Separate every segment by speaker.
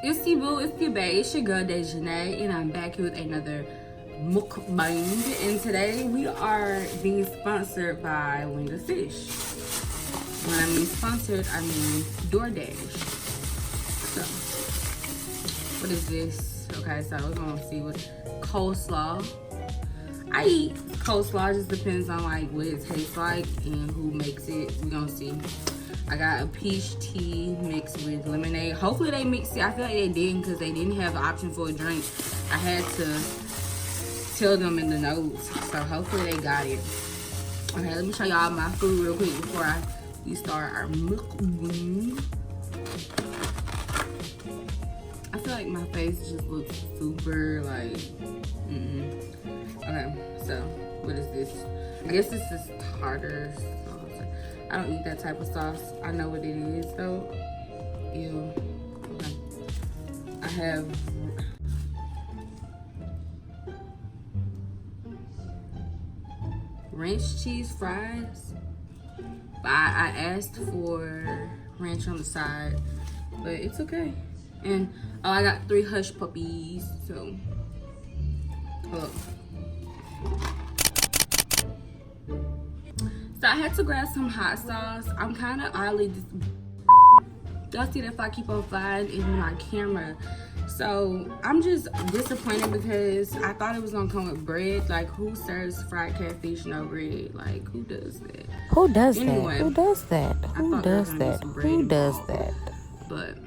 Speaker 1: It's your boo, it's your bae, it's your girl Dejanay, and I'm back here with another mukbang. And today we are being sponsored by Wing Fish. When I mean sponsored, I mean DoorDash. So, what is this? Okay, so we're gonna see what coleslaw. I eat coleslaw, just depends on like what it tastes like and who makes it. We're gonna see. I got a peach tea mixed with lemonade. Hopefully they mixed it. I feel like they didn't because they didn't have the option for a drink. I had to tell them in the notes. So hopefully they got it. Okay, let me show y'all my food real quick before we start our mukbang. I feel like my face just looks super like, Okay, so what is this? I guess this is tartar sauce. I don't eat that type of sauce. I know what it is though. Ew. Okay. I have ranch cheese fries. But I asked for ranch on the side, but it's okay. And oh, I got 3 hush puppies. So look. So I had to grab some hot sauce. I'm kind of oddly y'all see that if I keep on flying in my camera. So I'm just disappointed because I thought it was gonna come with bread. Like, who serves fried catfish no bread? Like, who does that?
Speaker 2: Who does
Speaker 1: Anyway,
Speaker 2: that? Who does that? Who does that? Who does that?
Speaker 1: But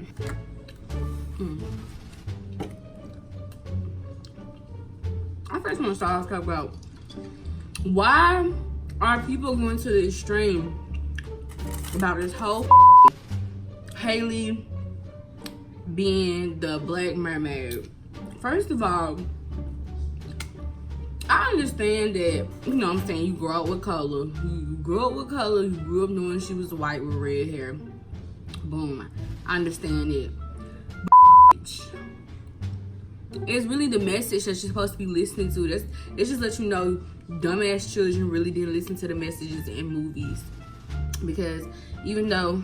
Speaker 1: I first want to start off talking about why are people going to the extreme about this whole Haley being the black mermaid. First of all, I understand that, you know what I'm saying, you grow up with color. You grew up with color, you grew up knowing she was white with red hair. Boom. I understand it. It's really the message that you're supposed to be listening to. It's just let you know dumbass children really didn't listen to the messages in movies. Because even though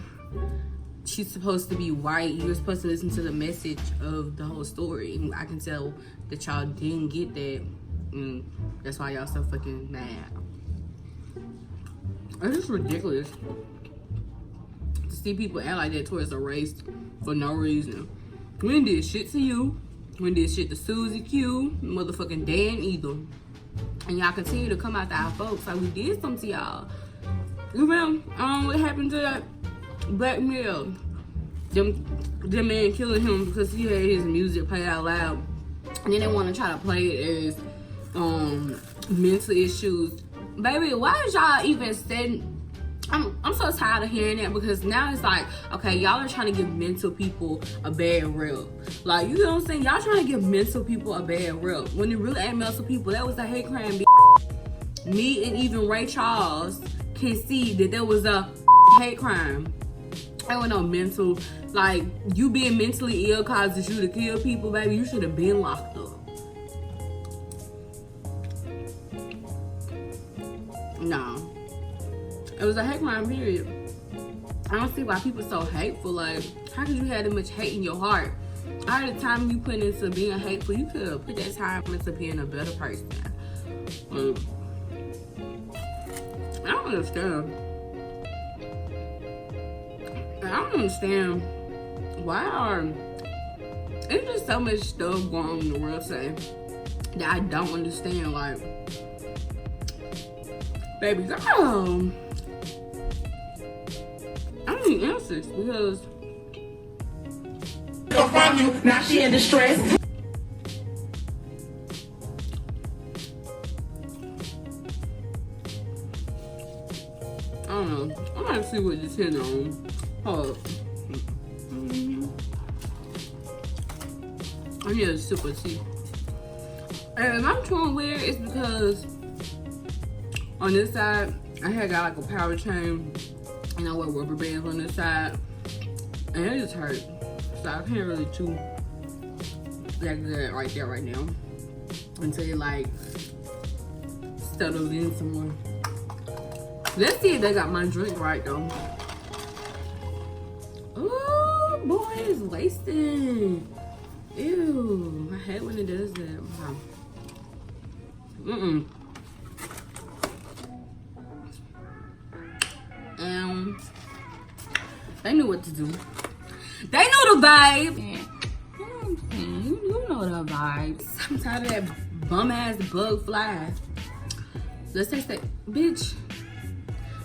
Speaker 1: she's supposed to be white, you're supposed to listen to the message of the whole story. And I can tell that y'all didn't get that. And that's why y'all so fucking mad. It's just ridiculous to see people act like that towards a race for no reason. We didn't did shit to you. We did shit to Susie Q, motherfucking Dan either. And y'all continue to come out to our folks like we did something to y'all. You remember what happened to that black male? Them man killing him because he had his music play out loud. And then they want to try to play it as mental issues. Baby, why is y'all even saying? I'm so tired of hearing that because now it's like, okay, y'all are trying to give mental people a bad rep. Like, you know what I'm saying? Y'all trying to give mental people a bad rep. When it really ain't mental people, that was a hate crime. Me and even Ray Charles can see that there was a hate crime. There was no mental, like, you being mentally ill causes you to kill people, baby. You should have been locked up. No. It was a hate crime, period. I don't see why people are so hateful. Like, how could you have that much hate in your heart? All the time you put into being hateful, you could have put that time into being a better person. I don't understand. I don't understand why it's just so much stuff going on in the world today that I don't understand. Like, baby girl, I need answers because
Speaker 3: from you, now she in distress.
Speaker 1: I don't know. I'm gonna see what this hit on. Hold up. I need a sip of tea. And if I'm feeling weird, it's because on this side, I had got like a power chain and I wear rubber bands on this side. And it just hurt. So I can't really chew that good right there right now. Until it like settles in some more. Let's see if they got my drink right though. Ooh, boy, it's wasted. hate when it does that. They knew what to do. They knew the vibe. You know the vibes. I'm tired of that bum ass bug fly. Let's taste that, bitch.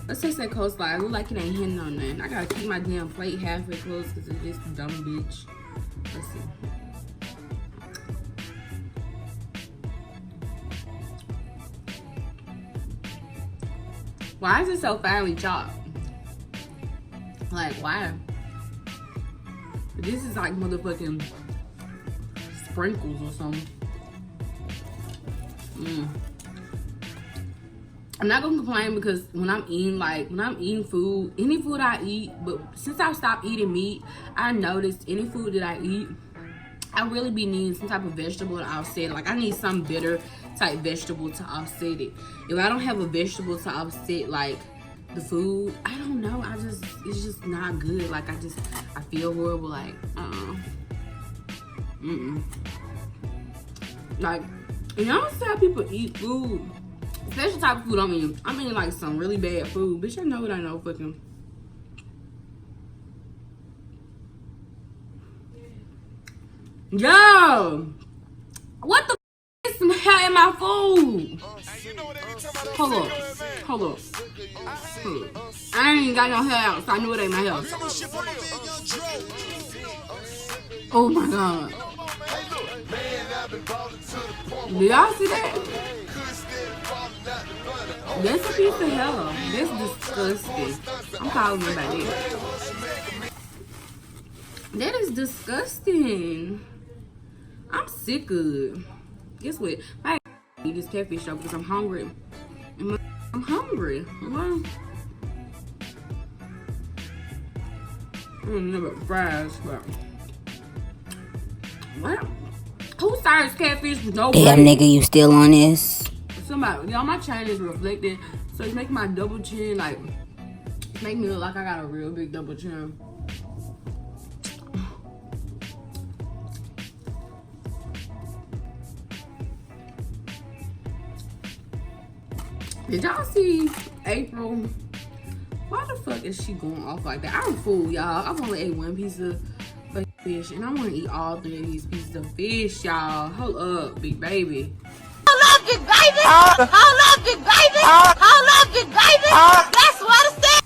Speaker 1: Let's taste that coleslaw. It look like it ain't hitting on nothing. I gotta keep my damn plate halfway closed because it's just dumb bitch. Let's see. Why is it so finely chopped? Like, why? This is like motherfucking sprinkles or something. I'm not gonna complain because when I'm eating food, any food I eat, but since I stopped eating meat, I noticed any food that I eat, I really be needing some type of vegetable to offset it. Like I need some bitter type vegetable to offset it. If I don't have a vegetable to offset like the food, I don't know. It's just not good. Like I feel horrible. Like like you know how people eat food, special type of food. I mean like some really bad food. Bitch, I know what I know. Fucking. Yo, what the is some hell in my food? Hold up. I ain't got no hair out, so I know it ain't my hair. Oh my god. Do y'all see that? That's a piece of hell. That's disgusting. I'm calling it by that. That is disgusting. I'm sick of it. Guess what? I eat this catfish though because I'm hungry. I'm hungry. Well, I don't know about fries, but well, who serves catfish with no
Speaker 2: damn
Speaker 1: bread?
Speaker 2: nigga, you still on this?
Speaker 1: Somebody, y'all, my chin is reflecting, so it's making my double chin like make me look like I got a real big double chin. Did y'all see Apryl? Why the fuck is she going off like that? I'm full, y'all. I've only ate one piece of fish, and I want to eat all 3 of these pieces of fish, y'all. Hold up, big baby.
Speaker 4: Hold up, big baby. Hold up, big baby. Hold up, big baby. That's what I said.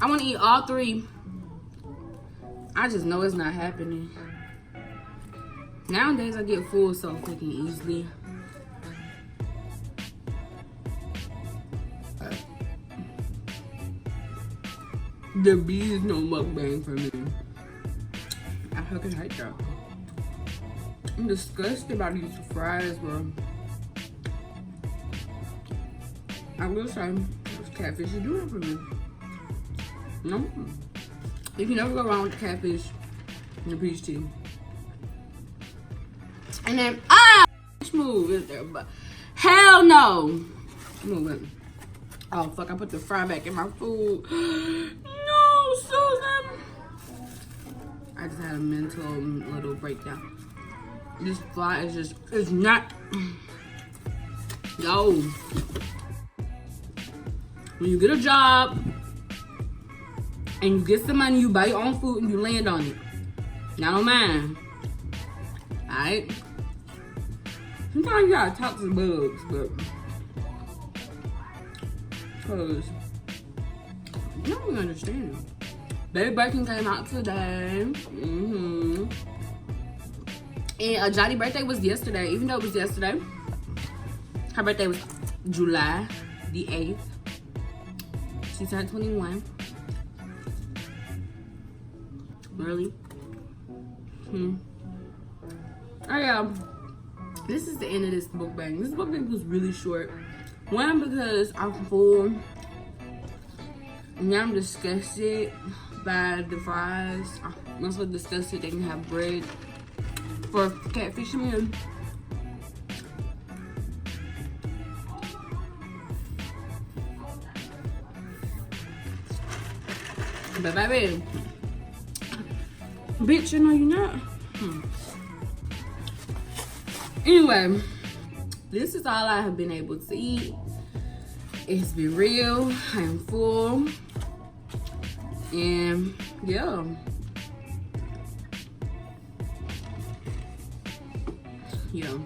Speaker 1: I want to eat all 3. I just know it's not happening. Nowadays, I get full so fucking easily. There be no mukbang for me. I fucking hate that. I'm disgusted by these fries, bro. I will say, this catfish is doing it for me. No. You can never go wrong with the catfish and the peach tea. And then, move is there, but hell no. Move it. Oh, fuck, I put the fry back in my food. No, Susan. I just had a mental little breakdown. This fly is just, it's not. Yo. When you get a job, and you get some money, you buy your own food and you land on it. Not on mine. Alright? Sometimes you gotta talk to the bugs, but cause you don't really understand. Baby Birkin came out today. And Johnny's birthday was yesterday. Even though it was yesterday, her birthday was July the 8th. She turned 21. Really? Oh yeah. This is the end of this mukbang. This mukbang was really short. One, because I'm full. And I'm disgusted by the fries. I'm so disgusted they can have bread for catfish meal. But baby, bitch, you know you're not. Anyway, this is all I have been able to eat. It's been real. I am full. And yeah. Yeah.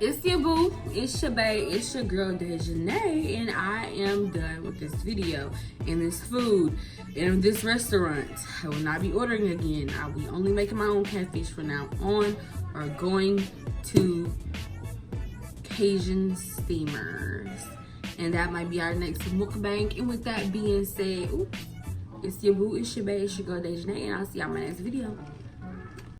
Speaker 1: It's your boo, it's your bae, it's your girl Dejanay, and I am done with this video and this food and this restaurant. I will not be ordering again. I'll be only making my own catfish from now on, or going to Cajun steamers. And that might be our next mukbang. And with that being said, it's your boo, it's your bae, it's your girl Dejanay, and I'll see y'all in my next video.